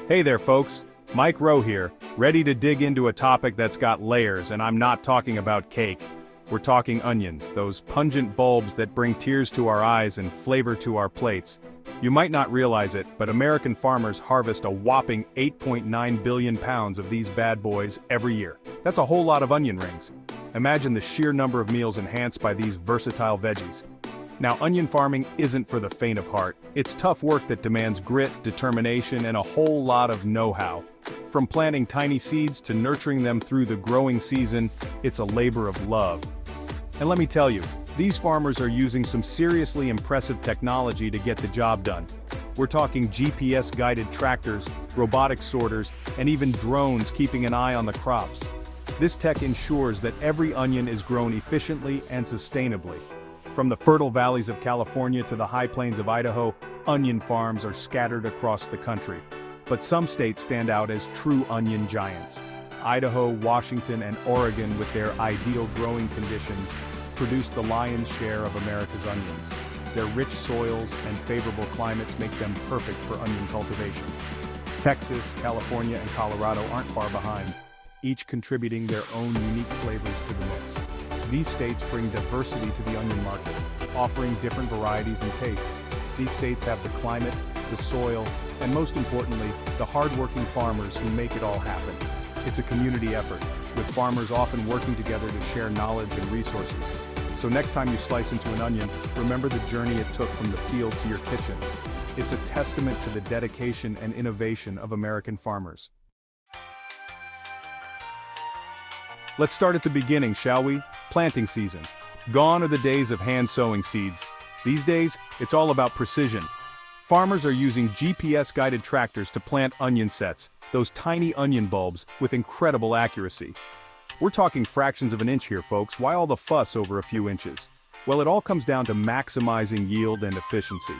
Hey there folks, Mike Rowe here, ready to dig into a topic that's got layers, and I'm not talking about cake. We're talking onions, those pungent bulbs that bring tears to our eyes and flavor to our plates. You might not realize it, but American farmers harvest a whopping 8.9 billion pounds of these bad boys every year. That's a whole lot of onion rings. Imagine the sheer number of meals enhanced by these versatile veggies. Now, onion farming isn't for the faint of heart. It's tough work that demands grit, determination, and a whole lot of know-how. From planting tiny seeds to nurturing them through the growing season, it's a labor of love. And let me tell you, these farmers are using some seriously impressive technology to get the job done. We're talking GPS-guided tractors, robotic sorters, and even drones keeping an eye on the crops. This tech ensures that every onion is grown efficiently and sustainably. From the fertile valleys of California to the high plains of Idaho, onion farms are scattered across the country. But some states stand out as true onion giants. Idaho, Washington, and Oregon, with their ideal growing conditions, produce the lion's share of America's onions. Their rich soils and favorable climates make them perfect for onion cultivation. Texas, California, and Colorado aren't far behind, each contributing their own unique flavors to the mix. These states bring diversity to the onion market, offering different varieties and tastes. These states have the climate, the soil, and most importantly, the hard-working farmers who make it all happen. It's a community effort, with farmers often working together to share knowledge and resources. So next time you slice into an onion, remember the journey it took from the field to your kitchen. It's a testament to the dedication and innovation of American farmers. Let's start at the beginning, shall we? Planting season. Gone are the days of hand-sowing seeds. These days, it's all about precision. Farmers are using GPS-guided tractors to plant onion sets, those tiny onion bulbs, with incredible accuracy. We're talking fractions of an inch here, folks. Why all the fuss over a few inches? Well, it all comes down to maximizing yield and efficiency.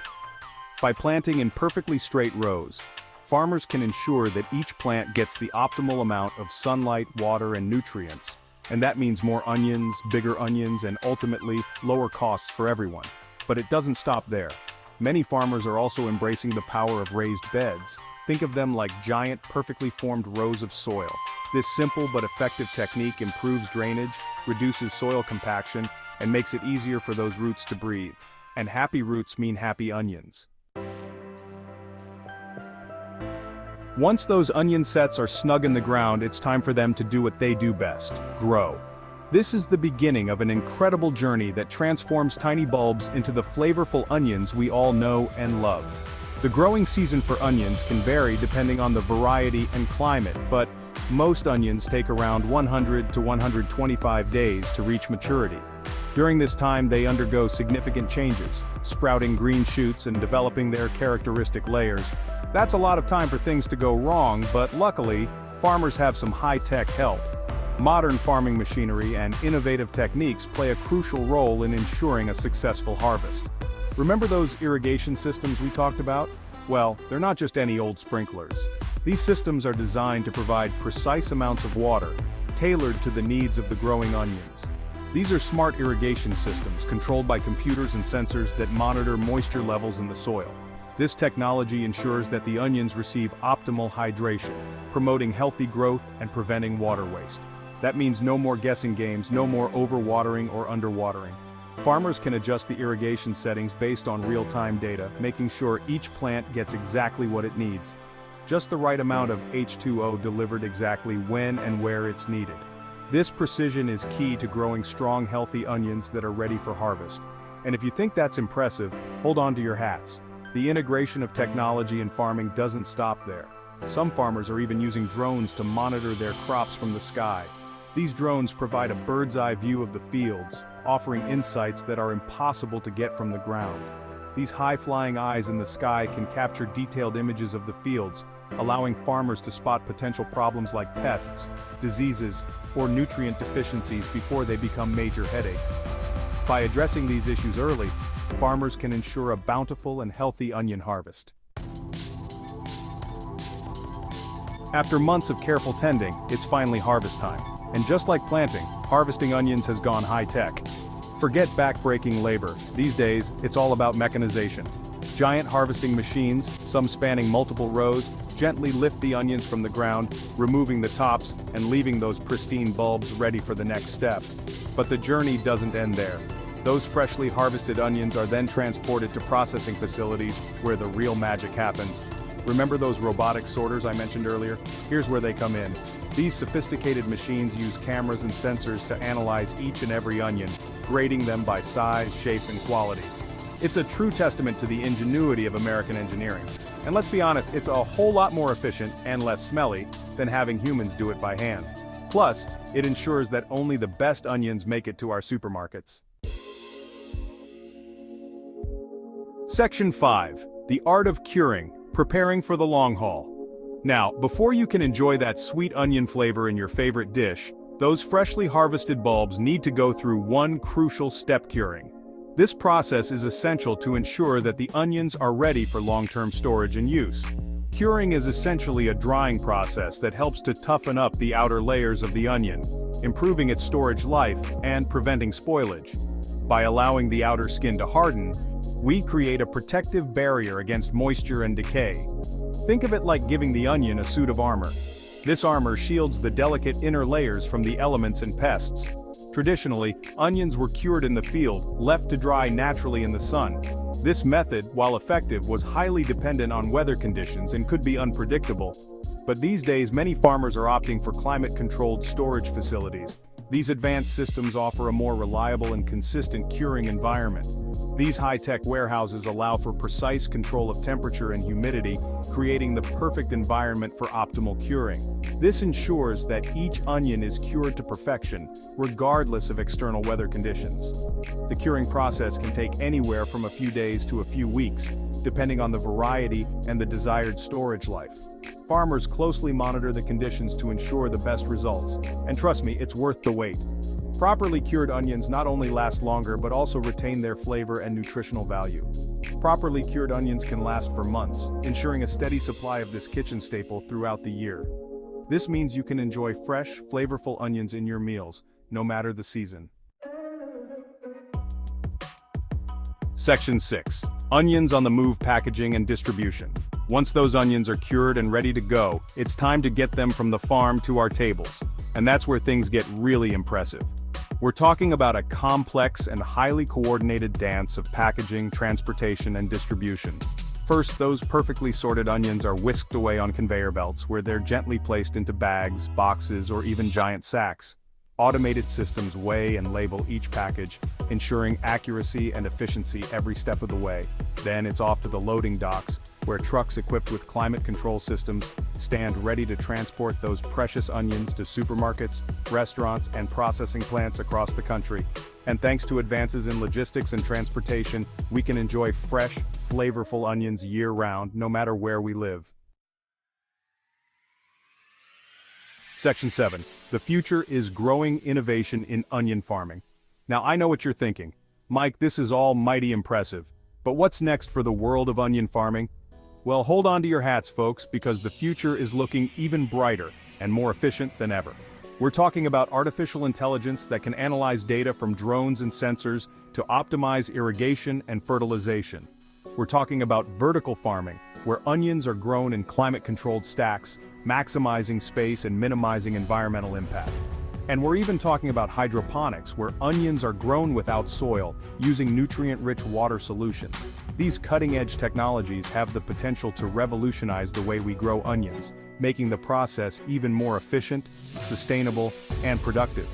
By planting in perfectly straight rows, farmers can ensure that each plant gets the optimal amount of sunlight, water, and nutrients. And that means more onions, bigger onions, and ultimately, lower costs for everyone. But it doesn't stop there. Many farmers are also embracing the power of raised beds. Think of them like giant, perfectly formed rows of soil. This simple but effective technique improves drainage, reduces soil compaction, and makes it easier for those roots to breathe. And happy roots mean happy onions. Once those onion sets are snug in the ground, it's time for them to do what they do best: grow. This is the beginning of an incredible journey that transforms tiny bulbs into the flavorful onions we all know and love. The growing season for onions can vary depending on the variety and climate, but most onions take around 100 to 125 days to reach maturity. During this time, they undergo significant changes, sprouting green shoots and developing their characteristic layers. That's a lot of time for things to go wrong, but luckily, farmers have some high-tech help. Modern farming machinery and innovative techniques play a crucial role in ensuring a successful harvest. Remember those irrigation systems we talked about? Well, they're not just any old sprinklers. These systems are designed to provide precise amounts of water, tailored to the needs of the growing onions. These are smart irrigation systems controlled by computers and sensors that monitor moisture levels in the soil. This technology ensures that the onions receive optimal hydration, promoting healthy growth and preventing water waste. That means no more guessing games, no more overwatering or underwatering. Farmers can adjust the irrigation settings based on real-time data, making sure each plant gets exactly what it needs. Just the right amount of H2O delivered exactly when and where it's needed. This precision is key to growing strong, healthy onions that are ready for harvest. And if you think that's impressive, hold on to your hats. The integration of technology in farming doesn't stop there. Some farmers are even using drones to monitor their crops from the sky. These drones provide a bird's-eye view of the fields, offering insights that are impossible to get from the ground. These high-flying eyes in the sky can capture detailed images of the fields, allowing farmers to spot potential problems like pests, diseases, or nutrient deficiencies before they become major headaches. By addressing these issues early, farmers can ensure a bountiful and healthy onion harvest. After months of careful tending, it's finally harvest time. And just like planting, harvesting onions has gone high-tech. Forget back-breaking labor. These days, it's all about mechanization. Giant harvesting machines, some spanning multiple rows, Gently lift the onions from the ground, removing the tops and leaving those pristine bulbs ready for the next step. But the journey doesn't end there. Those freshly harvested onions are then transported to processing facilities where the real magic happens. Remember those robotic sorters I mentioned earlier? Here's where they come in. These sophisticated machines use cameras and sensors to analyze each and every onion, grading them by size, shape, and quality. It's a true testament to the ingenuity of American engineering. And let's be honest, it's a whole lot more efficient and less smelly than having humans do it by hand. Plus, it ensures that only the best onions make it to our supermarkets. Section 5. The Art of Curing, Preparing for the Long Haul. Now, before you can enjoy that sweet onion flavor in your favorite dish, those freshly harvested bulbs need to go through one crucial step: curing. This process is essential to ensure that the onions are ready for long-term storage and use. Curing is essentially a drying process that helps to toughen up the outer layers of the onion, improving its storage life and preventing spoilage. By allowing the outer skin to harden, we create a protective barrier against moisture and decay. Think of it like giving the onion a suit of armor. This armor shields the delicate inner layers from the elements and pests. Traditionally, onions were cured in the field, left to dry naturally in the sun. This method, while effective, was highly dependent on weather conditions and could be unpredictable. But these days, many farmers are opting for climate-controlled storage facilities. These advanced systems offer a more reliable and consistent curing environment. These high-tech warehouses allow for precise control of temperature and humidity, creating the perfect environment for optimal curing. This ensures that each onion is cured to perfection, regardless of external weather conditions. The curing process can take anywhere from a few days to a few weeks, depending on the variety and the desired storage life. Farmers closely monitor the conditions to ensure the best results, and trust me, it's worth the wait. Properly cured onions not only last longer but also retain their flavor and nutritional value. Properly cured onions can last for months, ensuring a steady supply of this kitchen staple throughout the year. This means you can enjoy fresh, flavorful onions in your meals, no matter the season. Section 6. Onions on the move: packaging and distribution. Once those onions are cured and ready to go, it's time to get them from the farm to our tables. And that's where things get really impressive. We're talking about a complex and highly coordinated dance of packaging, transportation, and distribution. First, those perfectly sorted onions are whisked away on conveyor belts, where they're gently placed into bags, boxes, or even giant sacks. Automated systems weigh and label each package, ensuring accuracy and efficiency every step of the way. Then it's off to the loading docks, where trucks equipped with climate control systems stand ready to transport those precious onions to supermarkets, restaurants, and processing plants across the country. And thanks to advances in logistics and transportation, we can enjoy fresh, flavorful onions year-round, no matter where we live. Section 7. The future is growing innovation in onion farming. Now I know what you're thinking. Mike, this is all mighty impressive. But what's next for the world of onion farming? Well, hold on to your hats, folks, because the future is looking even brighter and more efficient than ever. We're talking about artificial intelligence that can analyze data from drones and sensors to optimize irrigation and fertilization. We're talking about vertical farming, where onions are grown in climate-controlled stacks, maximizing space and minimizing environmental impact. And we're even talking about hydroponics, where onions are grown without soil, using nutrient-rich water solutions. These cutting-edge technologies have the potential to revolutionize the way we grow onions, making the process even more efficient, sustainable, and productive.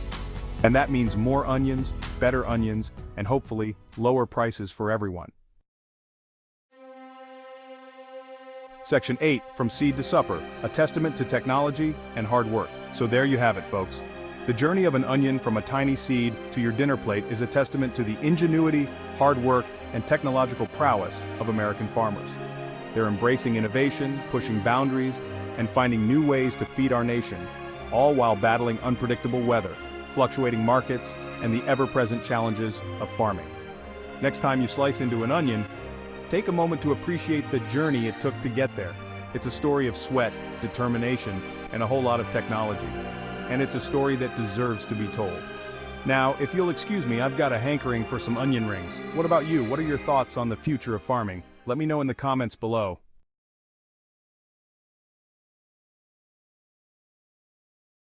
And that means more onions, better onions, and hopefully, lower prices for everyone. Section 8, From Seed to Supper, a testament to technology and hard work. So there you have it, folks. The journey of an onion from a tiny seed to your dinner plate is a testament to the ingenuity, hard work, and technological prowess of American farmers. They're embracing innovation, pushing boundaries, and finding new ways to feed our nation, all while battling unpredictable weather, fluctuating markets, and the ever-present challenges of farming. Next time you slice into an onion, take a moment to appreciate the journey it took to get there. It's a story of sweat, determination, and a whole lot of technology. And it's a story that deserves to be told. Now, if you'll excuse me, I've got a hankering for some onion rings. What about you? What are your thoughts on the future of farming? Let me know in the comments below.